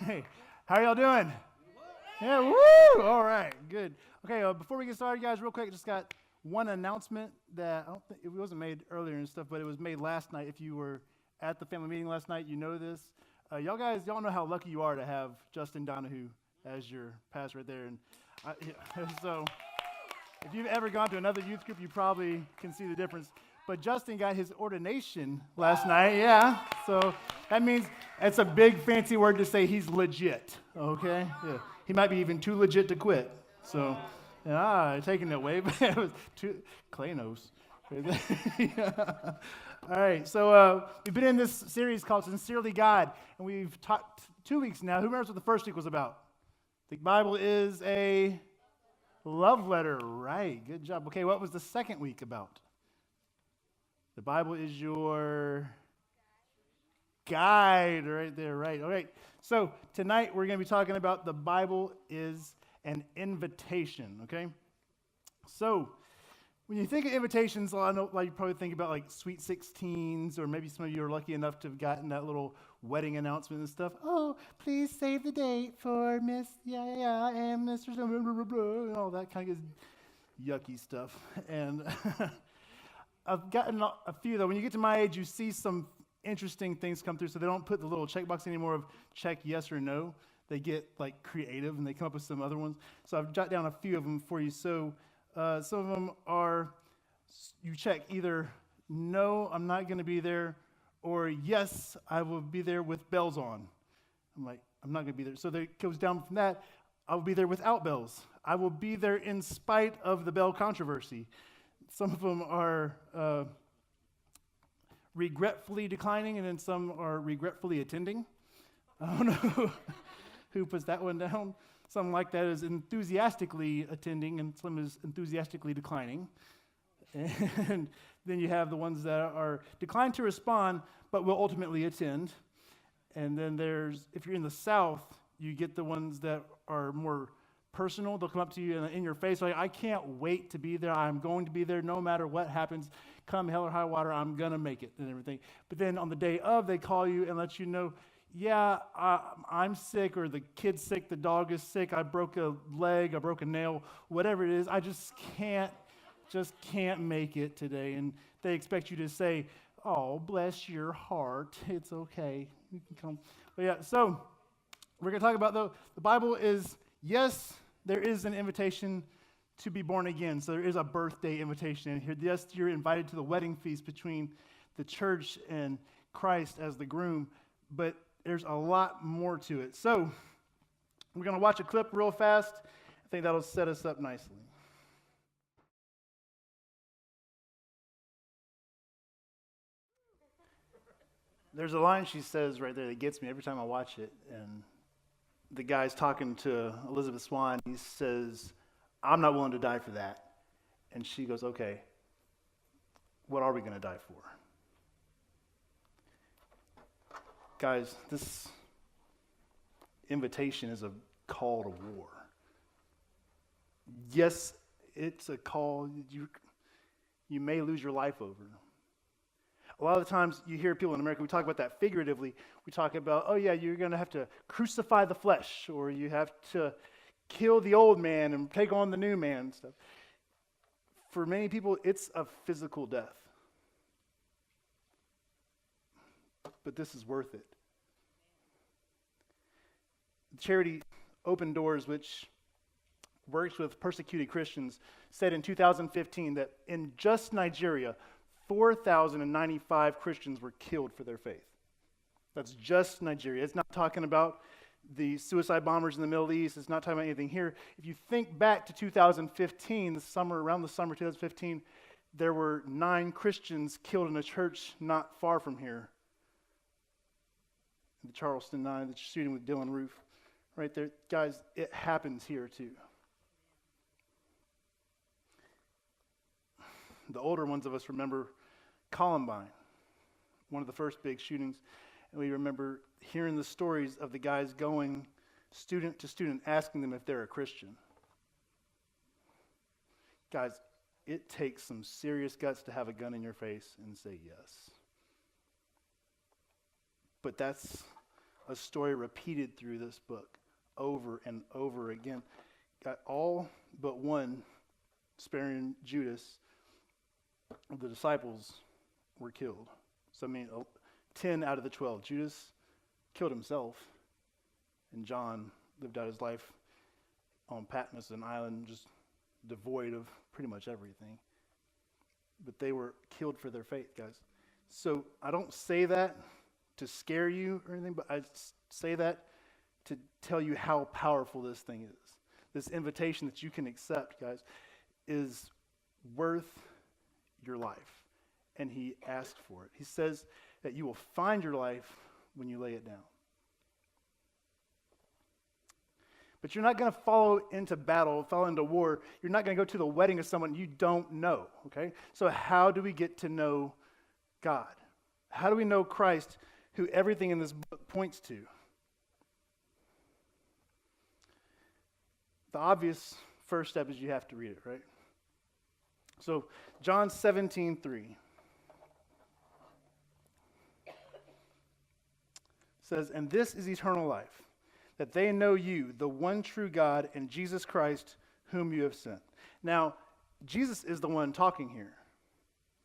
Hey, how y'all doing? Yeah, woo! All right, good. Okay, before we get started, guys, real quick, just got one announcement that I don't think it wasn't made earlier and stuff, but it was made last night. If you were at the family meeting last night, you know this. Y'all know how lucky you are to have Justin Donahue as your pastor right there. And so, if you've ever gone to another youth group, you probably can see the difference. But Justin got his ordination last night, yeah. So that means it's a big fancy word to say he's legit, okay? Yeah. He might be even too legit to quit. So, taking it away, but it was too, Clay knows. Yeah. All right, so we've been in this series called Sincerely God, and we've talked 2 weeks now. Who remembers what the first week was about? The Bible is a love letter, right? Good job. Okay, what was the second week about? The Bible is your guide right there, right? All right. So tonight we're going to be talking about the Bible is an invitation, okay? So when you think of invitations, I know like you probably think about like Sweet 16s, or maybe some of you are lucky enough to have gotten that little wedding announcement and stuff. Oh, please save the date for Miss and Mr. and all that kind of yucky stuff. And I've gotten a few, though. When you get to my age, you see some interesting things come through. So they don't put the little checkbox anymore of check yes or no. They get like creative, and they come up with some other ones. So I've jotted down a few of them for you. So some of them are, you check either no, I'm not going to be there, or yes, I will be there with bells on. I'm like, I'm not going to be there. So it goes down from that. I will be there without bells. I will be there in spite of the bell controversy. Some of them are regretfully declining, and then some are regretfully attending. I don't know who puts that one down. Some like that is enthusiastically attending, and some is enthusiastically declining. And then you have the ones that are declined to respond, but will ultimately attend. And then if you're in the South, you get the ones that are more personal. They'll come up to you in your face like, I can't wait to be there. I'm going to be there no matter what happens. Come hell or high water, I'm going to make it and everything. But then on the day of, they call you and let you know, yeah, I'm sick, or the kid's sick, the dog is sick, I broke a leg, I broke a nail, whatever it is. I just can't make it today. And they expect you to say, oh, bless your heart. It's okay. You can come. But yeah, so we're going to talk about, though, the Bible is, yes, there is an invitation to be born again. So there is a birthday invitation in here. Yes, you're invited to the wedding feast between the church and Christ as the groom, but there's a lot more to it. So we're going to watch a clip real fast. I think that'll set us up nicely. There's a line she says right there that gets me every time I watch it, and the guy's talking to Elizabeth Swann. He says, I'm not willing to die for that. And she goes, okay, what are we going to die for? Guys, this invitation is a call to war. Yes, it's a call you may lose your life over. A lot of the times you hear people in America, we talk about that figuratively. We talk about, oh yeah, you're going to have to crucify the flesh, or you have to kill the old man and take on the new man and stuff. For many people, it's a physical death. But this is worth it. Charity Open Doors, which works with persecuted Christians, said in 2015 that in just Nigeria, 4,095 Christians were killed for their faith. That's just Nigeria. It's not talking about the suicide bombers in the Middle East. It's not talking about anything here. If you think back to 2015, around the summer 2015, there were 9 Christians killed in a church not far from here. The Charleston 9, the shooting with Dylan Roof. Right there. Guys, it happens here too. The older ones of us remember Columbine, one of the first big shootings. And we remember hearing the stories of the guys going student to student, asking them if they're a Christian. Guys, it takes some serious guts to have a gun in your face and say yes. But that's a story repeated through this book over and over again. Got all but one, sparing Judas, the disciples were killed. So, 10 out of the 12. Judas killed himself, and John lived out his life on Patmos, an island just devoid of pretty much everything. But they were killed for their faith, guys. So I don't say that to scare you or anything, but I say that to tell you how powerful this thing is. This invitation that you can accept, guys, is worth your life. And he asked for it. He says that you will find your life when you lay it down. But you're not going to follow into battle, follow into war. You're not going to go to the wedding of someone you don't know, okay? So how do we get to know God? How do we know Christ, who everything in this book points to? The obvious first step is you have to read it, right? So John 17:3 says, "And this is eternal life, that they know you, the one true God, and Jesus Christ, whom you have sent." Now, Jesus is the one talking here.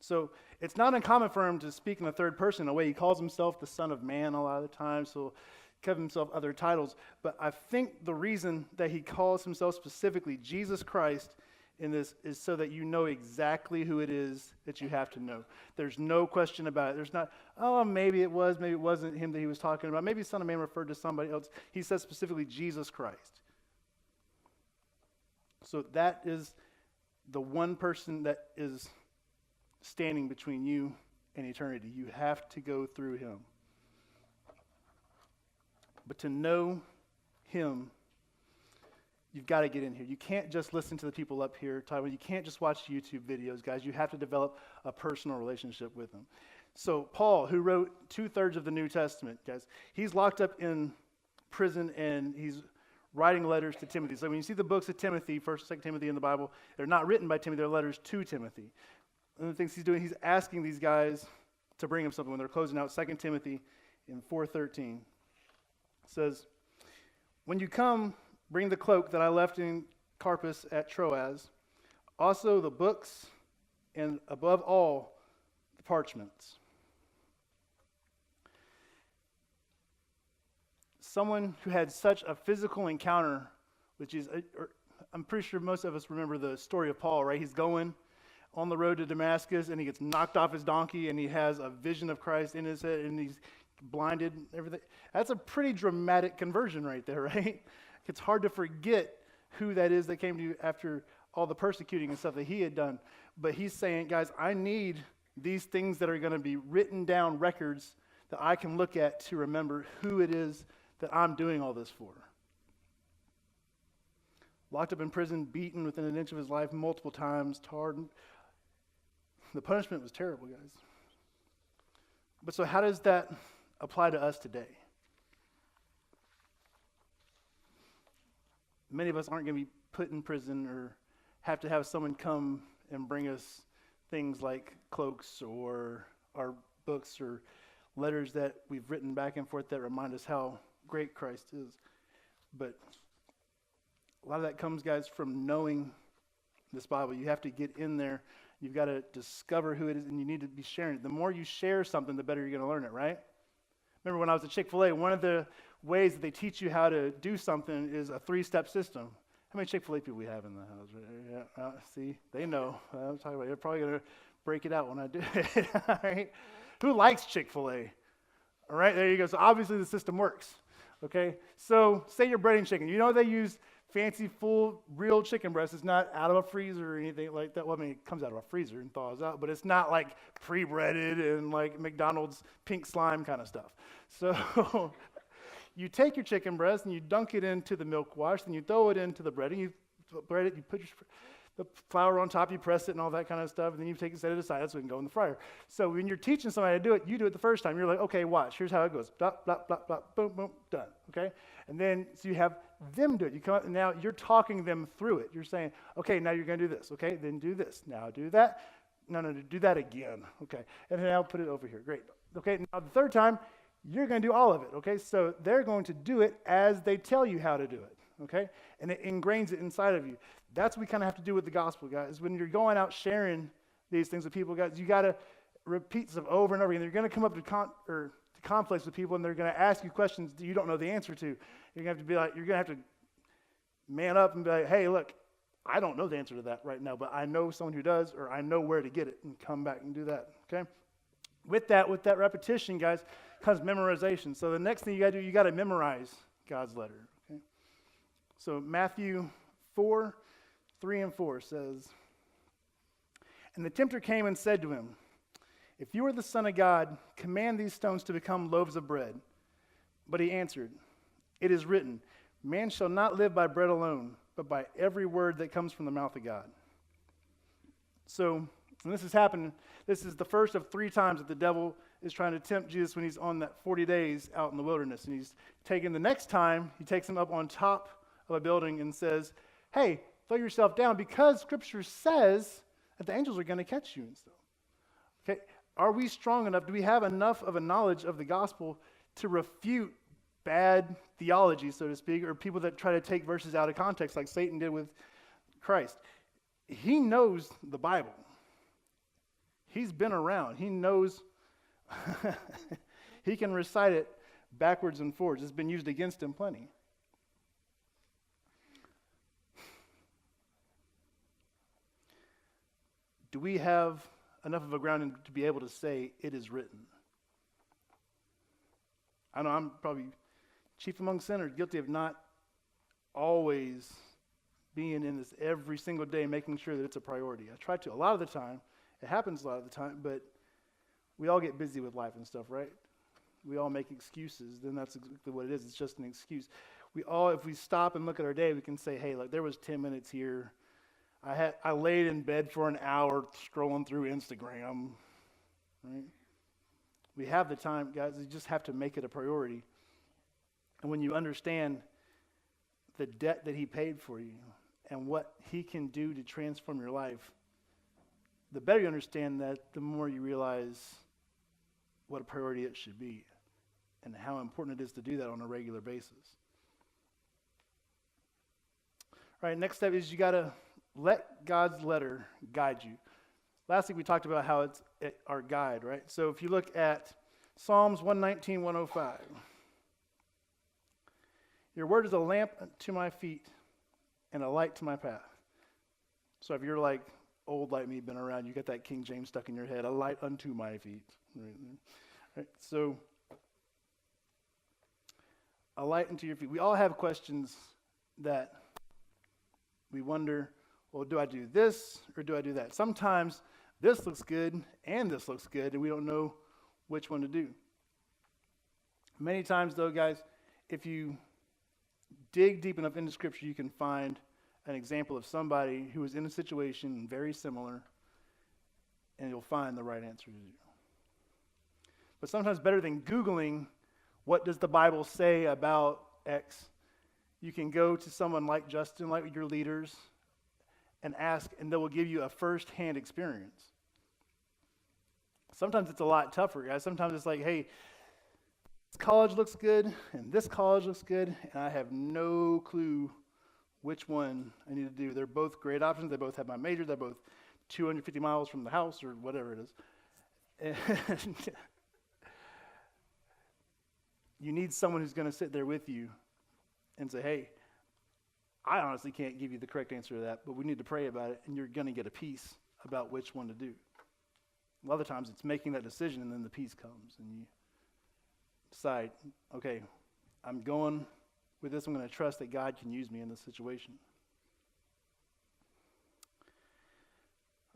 So it's not uncommon for him to speak in the third person in a way. He calls himself the Son of Man a lot of the time, so give himself other titles. But I think the reason that he calls himself specifically Jesus Christ in this is so that you know exactly who it is that you have to know. There's no question about it. There's not, oh, maybe it was, maybe it wasn't him that he was talking about. Maybe Son of Man referred to somebody else. He says specifically Jesus Christ. So that is the one person that is standing between you and eternity. You have to go through him. But to know him, you've got to get in here. You can't just listen to the people up here, Taiwan. You can't just watch YouTube videos, guys. You have to develop a personal relationship with him. So Paul, who wrote 2/3 of the New Testament, guys, he's locked up in prison and he's writing letters to Timothy. So when you see the books of Timothy, 1st and 2nd Timothy in the Bible, they're not written by Timothy, they're letters to Timothy. One of the things he's doing, he's asking these guys to bring him something. When they're closing out 2 Timothy in 4:13, it says, "When you come, bring the cloak that I left in Carpus at Troas, also the books, and above all, the parchments." Someone who had such a physical encounter with Jesus, I'm pretty sure most of us remember the story of Paul, right? He's going on the road to Damascus, and he gets knocked off his donkey, and he has a vision of Christ in his head, and he's blinded and everything. That's a pretty dramatic conversion right there, right? It's hard to forget who that is that came to you after all the persecuting and stuff that he had done. But he's saying, guys, I need these things that are going to be written down records that I can look at to remember who it is that I'm doing all this for. Locked up in prison, beaten within an inch of his life multiple times, tarred. The punishment was terrible, guys. But so how does that apply to us today? Many of us aren't going to be put in prison or have to have someone come and bring us things like cloaks or our books or letters that we've written back and forth that remind us how great Christ is. But a lot of that comes, guys, from knowing this Bible. You have to get in there. You've got to discover who it is, and you need to be sharing it. The more you share something, the better you're going to learn it, right? Remember when I was at Chick-fil-A, one of the ways that they teach you how to do something is a 3-step system. How many Chick-fil-A people we have in the house? Yeah, see, they know. I'm talking about. They're probably going to break it out when I do it. All right? Who likes Chick-fil-A? All right, there you go. So obviously the system works. Okay? So say you're breading chicken. You know they use fancy, full, real chicken breast. It's not out of a freezer or anything like that. Well, I mean, it comes out of a freezer and thaws out, but it's not like pre-breaded and like McDonald's pink slime kind of stuff. So you take your chicken breast and you dunk it into the milk wash, then you throw it into the bread, and you bread it, you put the flour on top, you press it and all that kind of stuff, and then you take it, set it aside so it can go in the fryer. So when you're teaching somebody to do it, you do it the first time. You're like, okay, watch. Here's how it goes. Blah, blah, blah, blah, boom, boom, done. Okay? And then, so you have them do it. You come up, and now you're talking them through it. You're saying, okay, now you're going to do this. Okay, then do this. Now do that. No, do that again. Okay. And then I'll put it over here. Great. Okay, now the third time, you're going to do all of it, okay? So they're going to do it as they tell you how to do it, okay? And it ingrains it inside of you. That's what we kind of have to do with the gospel, guys. When you're going out sharing these things with people, guys, you got to repeat stuff over and over again. You're going to come up to conflicts with people, and they're going to ask you questions that you don't know the answer to. You're going to have to be like, you're going to have to man up and be like, hey, look, I don't know the answer to that right now, but I know someone who does, or I know where to get it, and come back and do that, okay? With that repetition, guys, comes memorization. So the next thing you got to do, you got to memorize God's letter, okay? So Matthew 4:3-4 says, and the tempter came and said to him, if you are the Son of God, command these stones to become loaves of bread. But he answered, it is written, man shall not live by bread alone, but by every word that comes from the mouth of God. So, and this has happened, this is the first of 3 times that the devil is trying to tempt Jesus when he's on that 40 days out in the wilderness. And he's taken the next time, he takes him up on top of a building and says, hey, throw yourself down because Scripture says that the angels are going to catch you and stuff. Okay, are we strong enough? Do we have enough of a knowledge of the gospel to refute bad theology, so to speak, or people that try to take verses out of context like Satan did with Christ? He knows the Bible. He's been around. He knows. He can recite it backwards and forwards. It's been used against him plenty. Do we have enough of a grounding to be able to say it is written? I know I'm probably chief among sinners, guilty of not always being in this every single day, making sure that it's a priority. I try to a lot of the time. It happens a lot of the time, but we all get busy with life and stuff, right? We all make excuses. Then that's exactly what it is. It's just an excuse. We all, if we stop and look at our day, we can say, hey, look, there was 10 minutes here. I laid in bed for an hour scrolling through Instagram, right? We have the time, guys. You just have to make it a priority. And when you understand the debt that he paid for you and what he can do to transform your life, the better you understand that, the more you realize what a priority it should be and how important it is to do that on a regular basis. All right, next step is you got to let God's letter guide you. Last week we talked about how it's our guide, right? So if you look at Psalms 119, 105, your word is a lamp to my feet and a light to my path. So if you're like old like me, been around, you got that King James stuck in your head, a light unto my feet. Right? So a light unto your feet. We all have questions that we wonder, well, do I do this or do I do that? Sometimes this looks good and this looks good, and we don't know which one to do. Many times, though, guys, if you dig deep enough into Scripture, you can find an example of somebody who was in a situation very similar, and you'll find the right answer to do. But sometimes better than Googling, what does the Bible say about X, you can go to someone like Justin, like your leaders, and ask, and they will give you a first-hand experience. Sometimes it's a lot tougher, guys. Sometimes it's like, hey, this college looks good, and this college looks good, and I have no clue which one I need to do. They're both great options. They both have my major. They're both 250 miles from the house or whatever it is. And you need someone who's going to sit there with you and say, hey, I honestly can't give you the correct answer to that, but we need to pray about it, and you're going to get a peace about which one to do. A lot of times it's making that decision, and then the peace comes, and you decide, okay, I'm going with this. I'm going to trust that God can use me in this situation.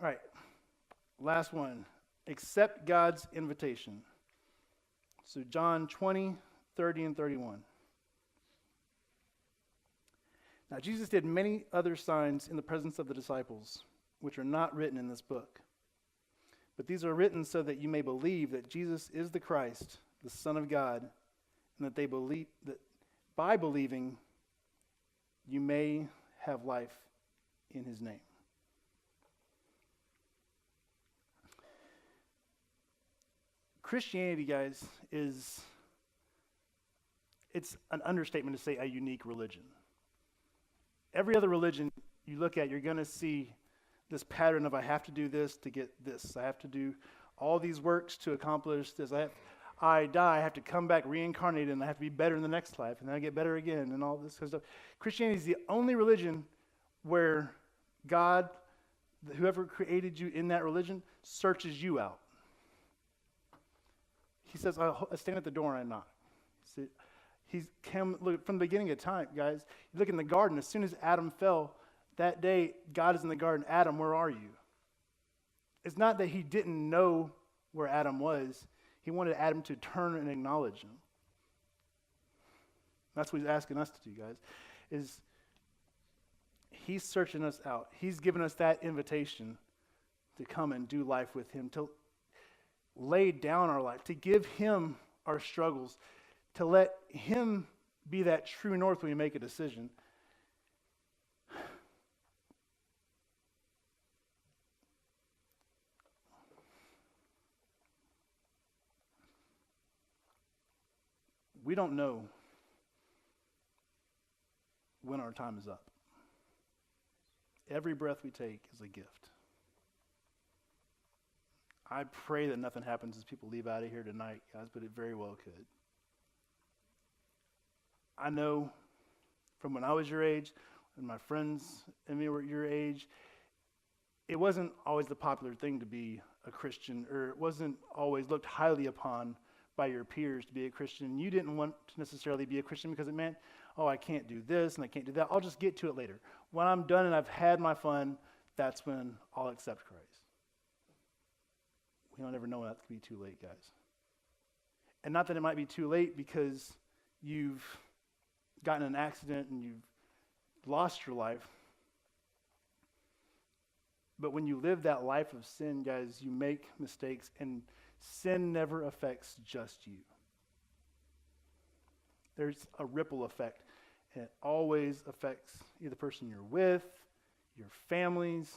All right, last one. Accept God's invitation. So John 20, 30, and 31. Now, Jesus did many other signs in the presence of the disciples, which are not written in this book. But these are written so that you may believe that Jesus is the Christ, the Son of God, and that they believe that by believing you may have life in his name. Christianity, guys, is it's an understatement to say a unique religion. Every other religion you look at, you're going to see this pattern of I have to do this to get this. I have to do all these works to accomplish this. I die, I have to come back reincarnated, and I have to be better in the next life, and then I get better again, and all this kind of stuff. Christianity is the only religion where God, whoever created you in that religion, searches you out. He says, I stand at the door and I knock. See, he's come, look, from the beginning of time, guys. You look in the garden, as soon as Adam fell, that day, God is in the garden. Adam, where are you? It's not that he didn't know where Adam was. He wanted Adam to turn and acknowledge him. That's what he's asking us to do, guys, is he's searching us out. He's given us that invitation to come and do life with him, to lay down our life, to give him our struggles, to let him be that true north when we make a decision. We don't know when our time is up. Every breath we take is a gift. I pray that nothing happens as people leave out of here tonight, guys, but it very well could. I know from when I was your age, when my friends and me were your age, it wasn't always the popular thing to be a Christian, or it wasn't always looked highly upon by your peers to be a Christian. You didn't want to necessarily be a Christian because it meant, oh, I can't do this and I can't do that. I'll just get to it later. When I'm done and I've had my fun, that's when I'll accept Christ. We don't ever know when that's going to be too late, guys. And not that it might be too late because you've gotten in an accident and you've lost your life. But when you live that life of sin, guys, you make mistakes, and sin never affects just you. There's a ripple effect, and it always affects either the person you're with, your families,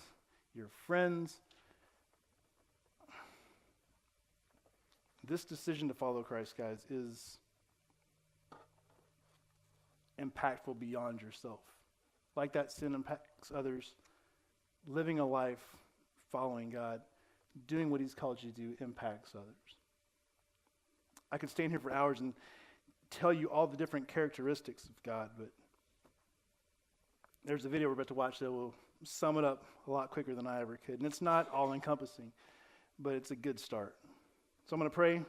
your friends. This decision to follow Christ, guys, is impactful beyond yourself. Like that sin impacts others, living a life following God, doing what he's called you to do, impacts others. I could stand here for hours and tell you all the different characteristics of God, but there's a video we're about to watch that will sum it up a lot quicker than I ever could. And it's not all-encompassing, but it's a good start. So I'm going to pray.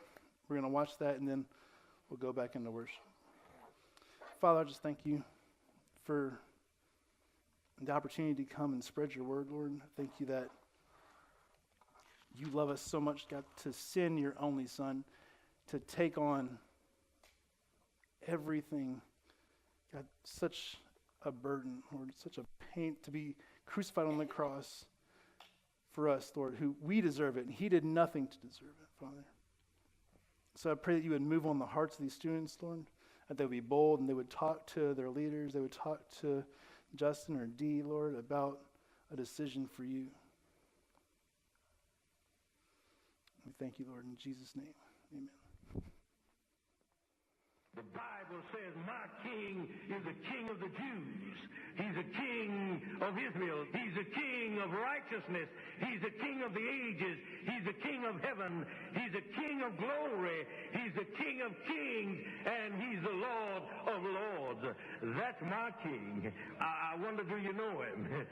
We're going to watch that, and then we'll go back into worship. Father, I just thank you for the opportunity to come and spread your word, Lord. Thank you that you love us so much, God, to send your only Son, to take on everything. God, such a burden, Lord, such a pain to be crucified on the cross for us, Lord, who we deserve it, and he did nothing to deserve it, Father. So I pray that you would move on the hearts of these students, Lord, that they would be bold and they would talk to their leaders, they would talk to Justin or Dee, Lord, about a decision for you. We thank you, Lord, in Jesus' name. Amen. The Bible says, my king is the king of the Jews. He's a king of Israel. He's a king of righteousness. He's a king of the ages. He's a king of heaven. He's a king of glory. He's the king of kings, and he's the Lord of lords. That's my king. I wonder, do you know him?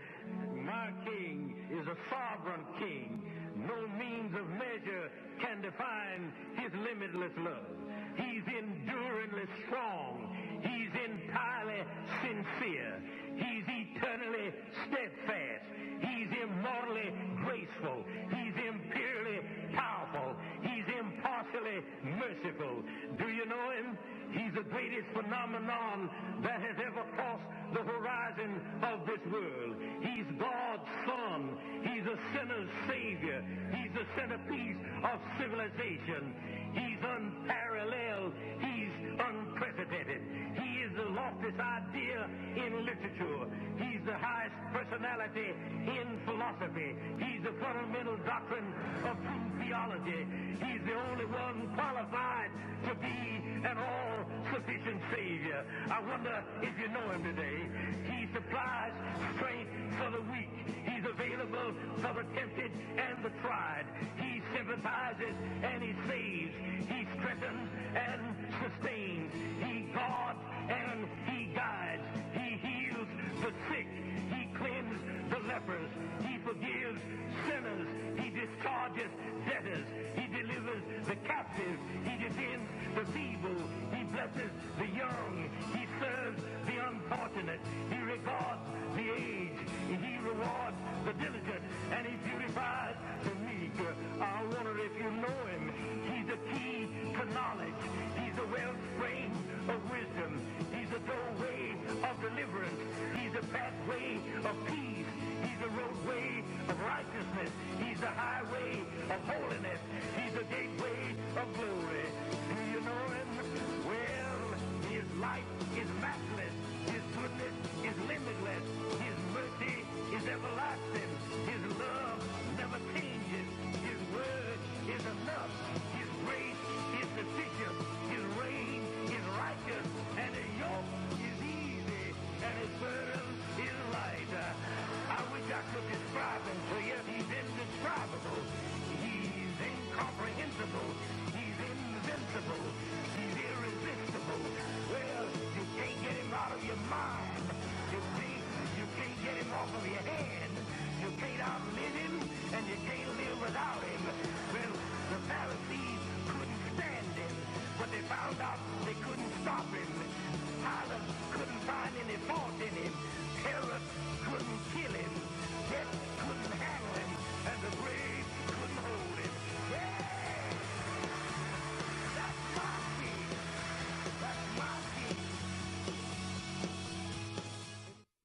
My king is a sovereign king. No means of measure can define his limitless love. He's enduringly strong. He's entirely sincere. He's eternally steadfast. He's immortally graceful. He's imperially powerful. He's impartially merciful. Do you know him? He's the greatest phenomenon that has ever crossed the horizon of this world. He's God's Son. He's a sinner's Savior. He's the centerpiece of civilization. He's unparalleled. He's unprecedented. He is the Lord loftiest idea in literature. He's the highest personality in philosophy. He's the fundamental doctrine of true theology. He's the only one qualified to be an all-sufficient Savior. I wonder if you know him today. He supplies strength for the weak. He's available for the tempted and the tried. He sympathizes and he saves. He strengthens and sustains. He guards and he guides. He heals the sick. He cleanses the lepers. He forgives sinners. He discharges debtors. He delivers the captive. He defends the feeble. He blesses the young. He serves the unfortunate. He regards the aged. He rewards the diligent. And he beautifies the meek. I wonder if you know him. He's the key to knowledge. He's the wellspring of wisdom. He's the doorway of deliverance. He's the pathway of peace. He's the roadway of righteousness. He's the highway of holiness. He's the gateway of glory. Do you know him? Well, his light is matchless. His goodness is limitless. His mercy is everlasting. His love never changes. His word is enough. His grace is sufficient. His reign is righteous. And his yoke is easy. And his burden is light. I wish I could describe him to you. He's indescribable. He's incomprehensible. He's invincible. He's irresistible. Well, you can't get him out of your mind. You can't get him off of your hand. You can't outlive him, and you can't live without him.